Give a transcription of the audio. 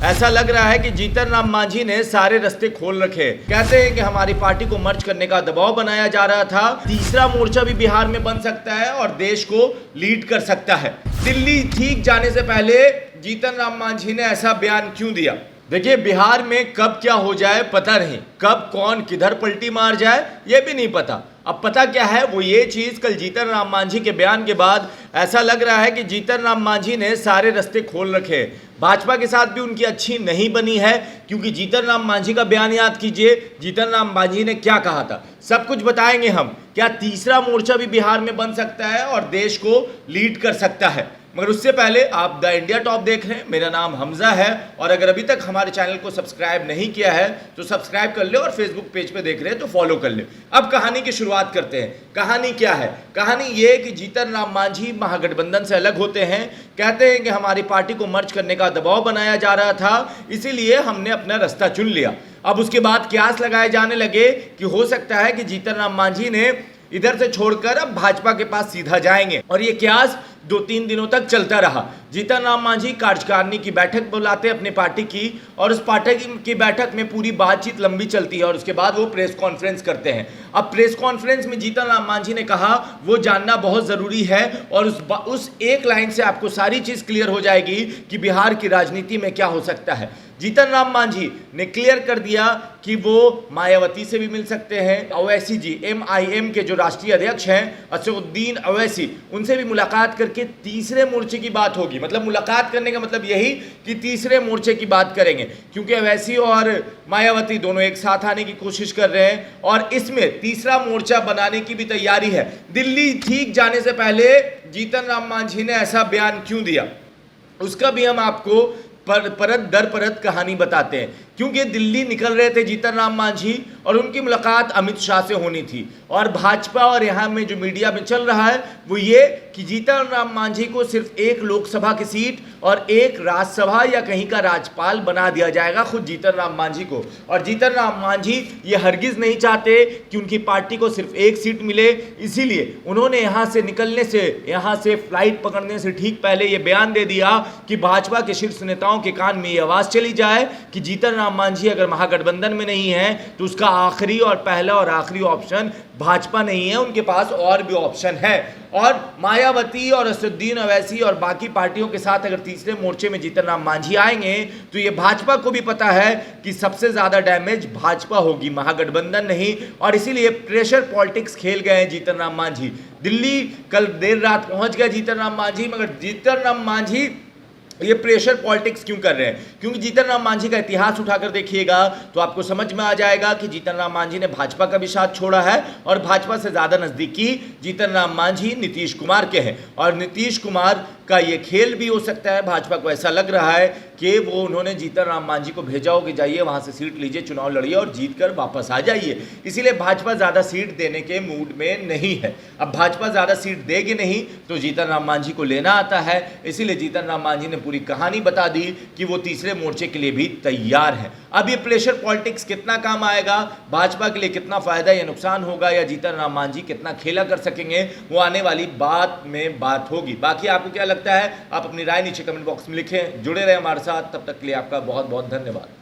ऐसा लग रहा है कि जीतन राम मांझी ने सारे रास्ते खोल रखे। कहते हैं कि हमारी पार्टी को मर्ज करने का दबाव बनाया जा रहा था। तीसरा मोर्चा भी बिहार में बन सकता है और देश को लीड कर सकता है। दिल्ली ठीक जाने से पहले जीतन राम मांझी ने ऐसा बयान क्यों दिया? देखिए, बिहार में कब क्या हो जाए पता नहीं, कब कौन किधर पलटी मार जाए ये भी नहीं पता। अब पता क्या है, वो ये चीज कल जीतन राम मांझी के बयान के बाद ऐसा लग रहा है कि जीतन राम मांझी ने सारे रास्ते खोल रखे। भाजपा के साथ भी उनकी अच्छी नहीं बनी है, क्योंकि जीतन राम मांझी का बयान याद कीजिए। जीतन राम मांझी ने क्या कहा था, सब कुछ बताएंगे हम। क्या तीसरा मोर्चा भी बिहार में बन सकता है और देश को लीड कर सकता है? मगर उससे पहले आप द इंडिया टॉप देख रहे हैं, मेरा नाम हमजा है, और अगर अभी तक हमारे चैनल को सब्सक्राइब नहीं किया है तो सब्सक्राइब कर ले, और फेसबुक पेज पे देख रहे हैं तो फॉलो कर ले। अब कहानी की शुरुआत करते हैं। कहानी क्या है? कहानी ये कि जीतन राम मांझी महागठबंधन से अलग होते हैं। कहते हैं कि हमारी पार्टी को मर्ज करने का दबाव बनाया जा रहा था, इसीलिए हमने अपना रास्ता चुन लिया। अब उसके बाद क्यास लगाए जाने लगे कि हो सकता है कि जीतन राम मांझी ने इधर से छोड़कर अब भाजपा के पास सीधा जाएंगे, और ये क्यास 2-3 दिनों तक चलता रहा। जीतन राम मांझी कार्यकारिणी की बैठक बुलाते हैं अपनी पार्टी की, और उस पार्टी की बैठक में पूरी बातचीत लंबी चलती है, और उसके बाद वो प्रेस कॉन्फ्रेंस करते हैं। अब प्रेस कॉन्फ्रेंस में जीतन राम मांझी ने कहा वो जानना बहुत ज़रूरी है, और उस एक लाइन से आपको सारी चीज़ क्लियर हो जाएगी कि बिहार की राजनीति में क्या हो सकता है। जीतन राम मांझी ने क्लियर कर दिया कि वो मायावती से भी मिल सकते हैं। अवैसी जी, MIM के जो राष्ट्रीय अध्यक्ष हैं असदुद्दीन अवैसी, उनसे भी मुलाकात करके तीसरे मोर्चे की बात होगी। मतलब मुलाकात करने का मतलब यही कि तीसरे मोर्चे की बात करेंगे, क्योंकि अवैसी और मायावती दोनों एक साथ आने की कोशिश कर रहे हैं, और इसमें तीसरा मोर्चा बनाने की भी तैयारी है। दिल्ली ठीक जाने से पहले जीतन राम मांझी ने ऐसा बयान क्यों दिया, उसका भी हम आपको परत दर परत कहानी बताते हैं। क्योंकि दिल्ली निकल रहे थे जीतन राम मांझी, और उनकी मुलाकात अमित शाह से होनी थी, और भाजपा और यहाँ में जो मीडिया में चल रहा है वो ये कि जीतन राम मांझी को सिर्फ एक लोकसभा की सीट और एक राज्यसभा या कहीं का राज्यपाल बना दिया जाएगा, खुद जीतन राम मांझी को। और जीतन राम मांझी ये हरगिज नहीं चाहते कि उनकी पार्टी को सिर्फ एक सीट मिले, इसीलिए उन्होंने यहाँ से निकलने से, यहाँ से फ्लाइट पकड़ने से ठीक पहले ये बयान दे दिया कि भाजपा के शीर्ष नेताओं के कान में ये आवाज़ चली जाए कि जीतन राम मांझी अगर महागठबंधन में नहीं है तो उसका आखिरी और पहला और आखिरी ऑप्शन भाजपा नहीं है, उनके पास और भी ऑप्शन है। और मायावती और असदुद्दीन अवैसी और बाकी पार्टियों के साथ अगर तीसरे मोर्चे में जीतन राम मांझी आएंगे तो ये भाजपा को भी पता है कि सबसे ज्यादा डैमेज भाजपा होगी, महागठबंधन नहीं, और इसीलिए प्रेशर पॉलिटिक्स खेल गए हैं जीतन राम मांझी। दिल्ली कल देर रात पहुंच गया जीतन राम मांझी, मगर जीतन राम मांझी ये प्रेशर पॉलिटिक्स क्यों कर रहे हैं? क्योंकि जीतन राम मांझी का इतिहास उठाकर देखिएगा तो आपको समझ में आ जाएगा कि जीतन राम मांझी ने भाजपा का भी साथ छोड़ा है, और भाजपा से ज़्यादा नज़दीकी जीतन राम मांझी नीतीश कुमार के हैं, और नीतीश कुमार का ये खेल भी हो सकता है। भाजपा को ऐसा लग रहा है कि वो उन्होंने जीतन राम मांझी को भेजा हो कि जाइए वहाँ से सीट लीजिए, चुनाव लड़िए और जीत कर वापस आ जाइए, इसीलिए भाजपा ज़्यादा सीट देने के मूड में नहीं है। अब भाजपा ज़्यादा सीट देगी नहीं तो जीतन राम मांझी को लेना आता है, इसीलिए जीतन राम मांझी ने पूरी कहानी बता दी कि वो तीसरे मोर्चे के लिए भी तैयार है। अब ये प्रेशर पॉलिटिक्स कितना काम आएगा, भाजपा के लिए कितना फायदा या नुकसान होगा, या जीतन राम मांझी कितना खेला कर सकेंगे, वो आने वाली बात में बात होगी। बाकी आपको क्या लगता है, आप अपनी राय नीचे कमेंट बॉक्स में लिखें। जुड़े रहे हमारे साथ, तब तक के लिए आपका बहुत बहुत धन्यवाद।